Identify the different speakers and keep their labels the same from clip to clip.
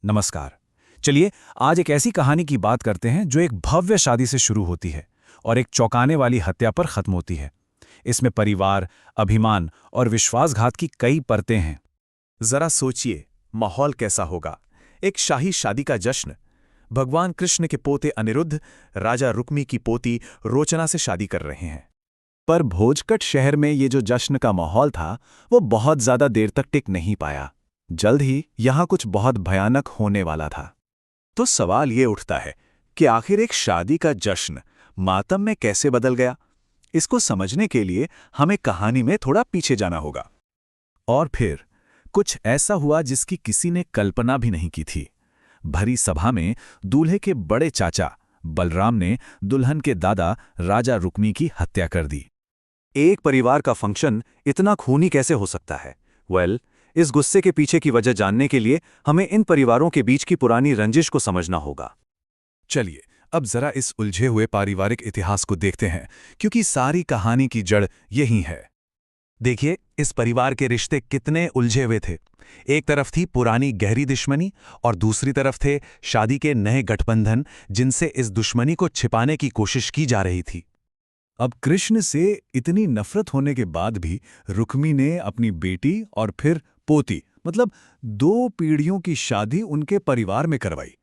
Speaker 1: नमस्कार। चलिए आज एक ऐसी कहानी की बात करते हैं जो एक भव्य शादी से शुरू होती है और एक चौंकाने वाली हत्या पर खत्म होती है। इसमें परिवार, अभिमान और विश्वासघात की कई परतें हैं।
Speaker 2: जरा सोचिए, माहौल कैसा होगा। एक शाही शादी का जश्न। भगवान कृष्ण के पोते अनिरुद्ध राजा रुक्मी की पोती रोचना से शादी कर रहे हैं। पर भोजकट शहर में ये जो जश्न का माहौल था वो बहुत ज्यादा देर तक टिक नहीं पाया। जल्द ही यहां कुछ बहुत भयानक होने वाला था। तो सवाल ये उठता है कि आखिर एक शादी का जश्न मातम में कैसे बदल गया। इसको समझने के लिए हमें कहानी में थोड़ा पीछे जाना होगा। और फिर कुछ ऐसा हुआ जिसकी किसी ने कल्पना भी नहीं की थी। भरी सभा में दूल्हे के बड़े चाचा बलराम ने दुल्हन के दादा राजा रुक्मी की हत्या कर दी। एक परिवार का फंक्शन इतना खूनी कैसे हो सकता है? इस गुस्से के पीछे की वजह जानने के लिए हमें इन परिवारों के बीच की पुरानी रंजिश को समझना होगा। चलिए अब जरा इस उलझे हुए पारिवारिक इतिहास को देखते हैं, क्योंकि सारी कहानी की जड़ यही है। देखिए, इस परिवार के रिश्ते कितने उलझे हुए थे। एक तरफ थी पुरानी गहरी दुश्मनी और दूसरी तरफ थे शादी के नए गठबंधन, जिनसे इस दुश्मनी को छिपाने की कोशिश की जा रही थी। अब कृष्ण से इतनी नफरत होने के बाद भी रुक्मी ने अपनी बेटी और फिर पोती मतलब 2 पीढ़ियों की शादी उनके परिवार में करवाई।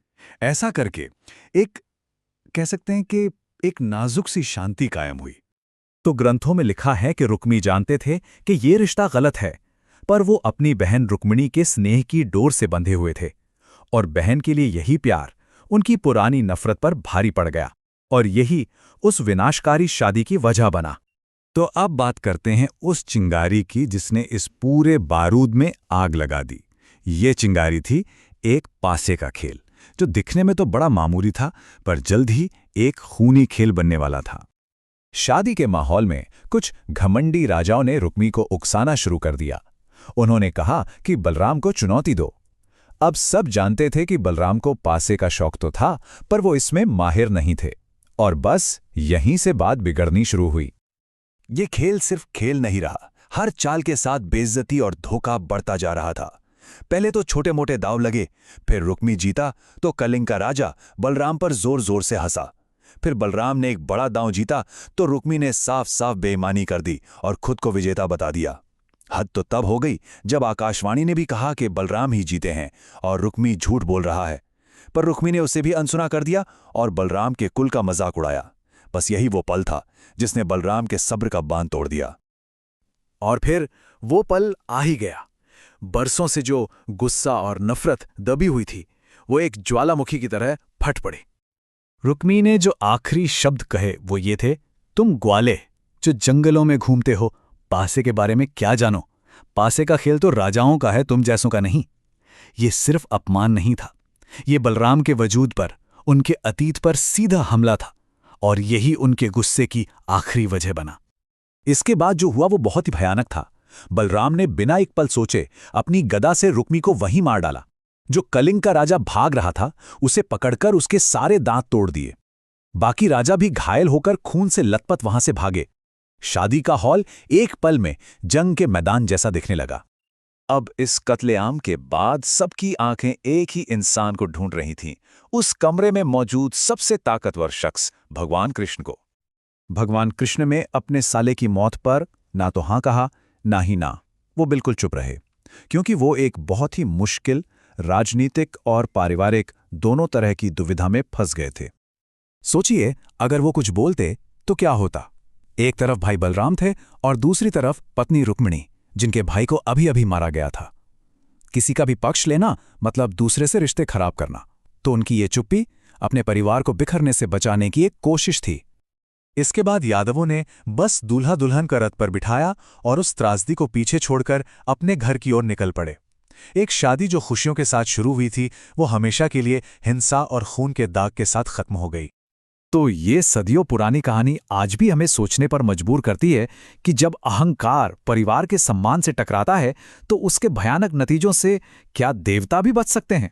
Speaker 2: ऐसा करके एक कह सकते हैं कि एक नाजुक सी शांति कायम हुई। तो ग्रंथों में लिखा है कि रुक्मी जानते थे कि ये रिश्ता गलत है, पर वो अपनी बहन रुक्मिणी के स्नेह की डोर से बंधे हुए थे और बहन के लिए यही प्यार उनकी पुरानी नफरत पर भारी पड़ गया और यही उस विनाशकारी शादी की वजह बना। तो अब बात करते हैं उस चिंगारी की जिसने इस पूरे बारूद में आग लगा दी। ये चिंगारी थी एक पासे का खेल, जो दिखने में तो बड़ा मामूली था, पर जल्द ही एक खूनी खेल बनने वाला था। शादी के माहौल में कुछ घमंडी राजाओं ने रुक्मी को उकसाना शुरू कर दिया। उन्होंने कहा कि बलराम को चुनौती दो। अब सब जानते थे कि बलराम को पासे का शौक तो था, पर वो इसमें माहिर नहीं थे, और बस यहीं से बात बिगड़नी शुरू हुई। ये खेल सिर्फ खेल नहीं रहा, हर चाल के साथ बेइज्जती और धोखा बढ़ता जा रहा था। पहले तो छोटे मोटे दांव लगे, फिर रुक्मी जीता तो कलिंग का राजा बलराम पर जोर जोर से हंसा। फिर बलराम ने एक बड़ा दांव जीता तो रुक्मी ने साफ साफ बेईमानी कर दी और खुद को विजेता बता दिया। हद तो तब हो गई जब आकाशवाणी ने भी कहा कि बलराम ही जीते हैं और रुक्मी झूठ बोल रहा है। पर रुक्मी ने उसे भी अनसुना कर दिया और बलराम के कुल का मजाक उड़ाया। बस यही वो पल था जिसने बलराम के सब्र का बांध तोड़ दिया। और फिर वो पल आ ही गया। बरसों से जो गुस्सा और नफरत दबी हुई थी, वो एक ज्वालामुखी की तरह फट पड़ी। रुक्मी ने जो आखिरी शब्द कहे वो ये थे, तुम ग्वाले जो जंगलों में घूमते हो, पासे के बारे में क्या जानो? पासे का खेल तो राजाओं का है, तुम जैसों का नहीं। ये सिर्फ अपमान नहीं था, ये बलराम के वजूद पर, उनके अतीत पर सीधा हमला था, और यही उनके गुस्से की आखिरी वजह बना। इसके बाद जो हुआ वो बहुत ही भयानक था। बलराम ने बिना एक पल सोचे अपनी गदा से रुक्मी को वहीं मार डाला। जो कलिंग का राजा भाग रहा था, उसे पकड़कर उसके सारे दांत तोड़ दिए। बाकी राजा भी घायल होकर खून से लथपथ वहां से भागे। शादी का हॉल एक पल में जंग के मैदान जैसा दिखने लगा। अब इस कत्लेआम के बाद सबकी आंखें एक ही इंसान को ढूंढ रही थीं, उस कमरे में मौजूद सबसे ताकतवर शख्स भगवान कृष्ण को। भगवान कृष्ण में अपने साले की मौत पर ना तो हां कहा ना ही ना, वो बिल्कुल चुप रहे, क्योंकि वो एक बहुत ही मुश्किल राजनीतिक और पारिवारिक दोनों तरह की दुविधा में फंस गए थे। सोचिए, अगर वो कुछ बोलते तो क्या होता? एक तरफ भाई बलराम थे और दूसरी तरफ पत्नी रुक्मिणी, जिनके भाई को अभी अभी मारा गया था। किसी का भी पक्ष लेना मतलब दूसरे से रिश्ते खराब करना। तो उनकी ये चुप्पी अपने परिवार को बिखरने से बचाने की एक कोशिश थी। इसके बाद यादवों ने बस दूल्हा दुल्हन का रथ पर बिठाया और उस त्रासदी को पीछे छोड़कर अपने घर की ओर निकल पड़े। एक शादी जो खुशियों के साथ शुरू हुई थी, वो हमेशा के लिए हिंसा और खून के दाग के साथ खत्म हो गई। तो ये सदियों पुरानी कहानी आज भी हमें सोचने पर मजबूर करती है कि जब अहंकार परिवार के सम्मान से टकराता है, तो उसके भयानक नतीजों से क्या देवता भी बच सकते हैं?